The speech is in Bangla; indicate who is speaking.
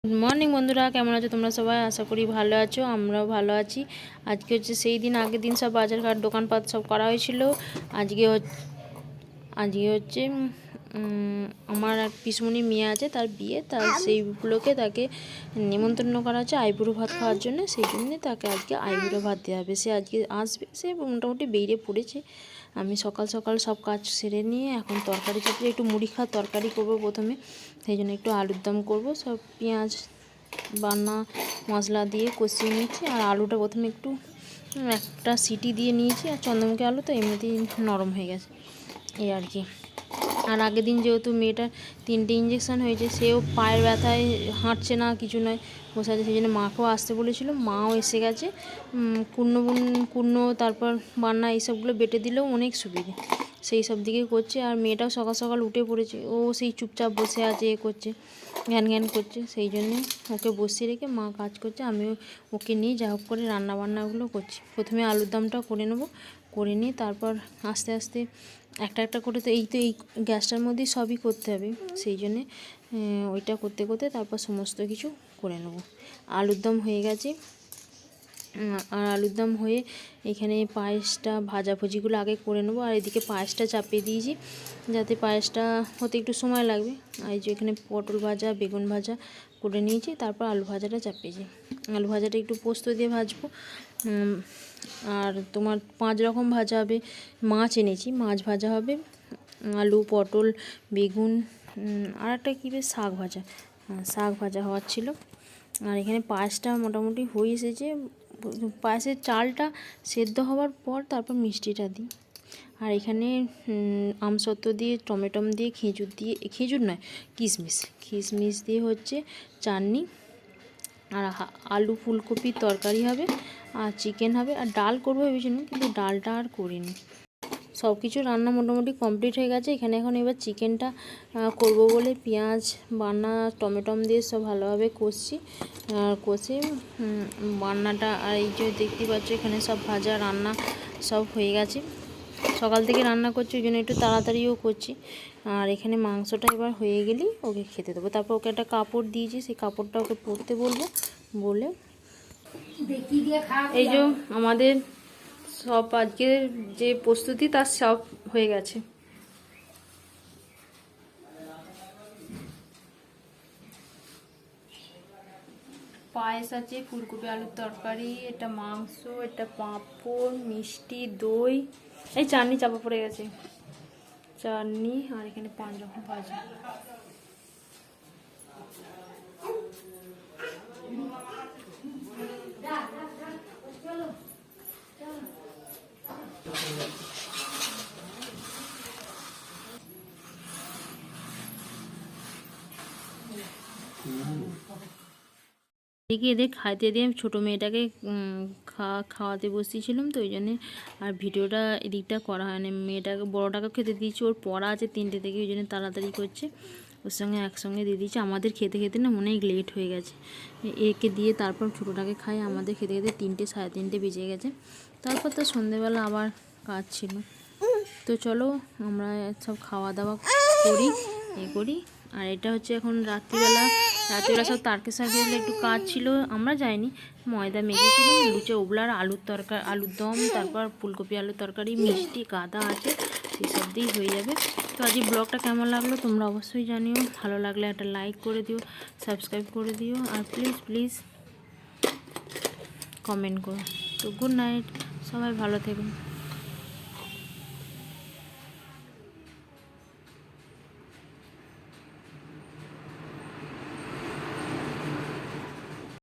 Speaker 1: গুড মর্নিং বন্ধুরা, কেমন আছো তোমরা সবাই? আশা করি ভালো আছো, আমরাও ভালো আছি। আজকে হচ্ছে সেই দিন, আগের দিন সব বাজারঘাট দোকানপাট সব করা হয়েছিল। আজকে হচ্ছে আমার এক পিসমণি মেয়ে আছে, তার বিয়ে, তার সেইগুলোকে তাকে নিমন্ত্রণ করা হচ্ছে আইবুড়ো ভাত খাওয়ার জন্য। সেই জন্যে তাকে আজকে আইবুড়ো ভাত দেওয়া হবে। সে আজকে আসবে, সে মোটামুটি বেরিয়ে পড়েছে। আমি সকাল সকাল সব কাজ সেরে নিয়ে এখন তরকারি চাপড়ে একটু মুড়ি খাওয়ার তরকারি করব প্রথমে। সেই জন্য একটু আলুর দম করবো, সব পেঁয়াজ বান্না মশলা দিয়ে কষিয়ে নিয়েছি। আর আলুটা প্রথমে একটু একটা সিটি দিয়ে নিয়েছি। আর চন্দ্রমুখী আলু তো এমনিতেই নরম হয়ে গেছে, এই আর কি। আর আগের দিন যেহেতু মেয়েটার 3টে ইঞ্জেকশান হয়েছে, সেও পায়ের ব্যথায় হাঁটছে না, কিছু নয়, বসে আছে। সেই জন্য মাকেও আসতে বলেছিল, মাও এসে গেছে। কুর্নো তারপর বান্না এইসবগুলো বেটে দিলেও অনেক সুবিধে, সেই সব দিকে করছে। আর মেয়েটাও সকাল সকাল উঠে পড়েছে, ও সেই চুপচাপ বসে আছে, এ করছে, জ্ঞান জ্ঞান করছে। সেই জন্যে ওকে বসিয়ে রেখে মা কাজ করছে, আমিও ওকে নিয়ে যা হোক করে রান্নাবান্নাগুলো করছি। প্রথমে আলুর দমটা করে নেবো, করে নিয়ে তারপর আস্তে আস্তে একটা একটা করে, তো এই গ্যাসটার মধ্যেই সবই করতে হবে। সেই জন্যে ওইটা করতে করতে তারপর সমস্ত কিছু করে নেব। আলুর দম হয়ে গেছে। আর আলুর দম হয়ে এখানে পায়েসটা ভাজাভুজিগুলো আগে করে নেবো। আর এদিকে পায়েসটা চাপিয়ে দিয়েছি, যাতে পায়েসটা হতে একটু সময় লাগবে। আর এই যে এখানে পটল ভাজা, বেগুন ভাজা করে নিয়েছি, তারপর আলু ভাজাটা চাপিয়েছি। আলু ভাজাটা একটু পোস্ত দিয়ে ভাজবো। আর তোমার 5 রকম ভাজা হবে। মাছ এনেছি, মাছ ভাজা হবে, আলু, পটল, বেগুন, আর একটা কী বেশ শাক ভাজা, শাক ভাজা হওয়ার ছিল। আর এখানে পায়েসটা মোটামুটি হয়ে এসেছে। পায়েসের চালটা সেদ্ধ হওয়ার পর তারপর মিষ্টিটা দিই। আর এখানে আমসত্ত্ব দিয়ে, টমেটো দিয়ে, খেজুর নয়, কিশমিশ দিয়ে হচ্ছে চাটনি। আর আলু ফুলকপির তরকারি হবে, আর চিকেন হবে, আর ডাল করবো ভেবেছিলাম, কিন্তু ডালটা আর করিনি। সব কিছু রান্না মোটামুটি কমপ্লিট হয়ে গেছে। এখানে এখন এবার চিকেনটা করব বলে পেঁয়াজ বান্না টমেটো দিয়ে সব ভালোভাবে কষছি। আর কষে বান্নাটা, আর এই যে দেখতে পাচ্ছ এখানে সব ভাজা রান্না সব হয়ে গেছে। সকাল থেকে রান্না করছি, ওই জন্য একটু তাড়াতাড়িও করছি। আর এখানে মাংসটা এবার হয়ে গেলেই ওকে খেতে দেবো। তারপর ওকে একটা কাপড় দিয়েছি, সেই কাপড়টা ওকে পরতে বলবো, বলে এই যে আমাদের সব আজকের যে প্রস্তুতি তার সব হয়ে গেছে। পায়েস আছে, ফুলকপি আলুর তরকারি, এটা মাংস, এটা পাঁপড়, মিষ্টি, দই, এই চাটনি চাপা পড়ে গেছে, চাটনি। আর এখানে 5 রকম ভাজা। এদিকে এদের খাইতে দিয়ে ছোটো মেয়েটাকে খাওয়াতে বসিয়েছিলাম, তো ওই জন্যে আর ভিডিওটা এদিকটা করা হয়নি। মেয়েটাকে, বড়োটাকে খেতে দিয়েছি, ওর পড়া আছে 3টে থেকে, ওই জন্য তাড়াতাড়ি করছে, ওর সঙ্গে একসঙ্গে দিয়ে দিয়েছি। আমাদের খেতে খেতে না অনেক লেট হয়ে গেছে। একে দিয়ে তারপর ছোটোটাকে খাই, আমাদের খেতে খেতে 3টে সাড়ে 3টে বেজে গেছে। তারপর তো সন্ধেবেলা আবার কাজ ছিল। তো চলো আমরা সব খাওয়া দাওয়া করি। আর এটা হচ্ছে এখন রাত্রিবেলা সব তারকেশ্বর গেলে একটু কাজ ছিল, আমরা যাইনি। ময়দা মেখেছিলাম, লুচে ওবলার, আলুর দম, তারপর ফুলকপি আলুর তরকারি, মিষ্টি গাদা আছে, সেসব দিয়েই হয়ে যাবে। তো আজকে ব্লগটা কেমন লাগলো তোমরা অবশ্যই জানিও। ভালো লাগলে একটা লাইক করে দিও, সাবস্ক্রাইব করে দিও, আর প্লিজ কমেন্ট করো। তো গুড নাইট, সবাই ভালো থেকো।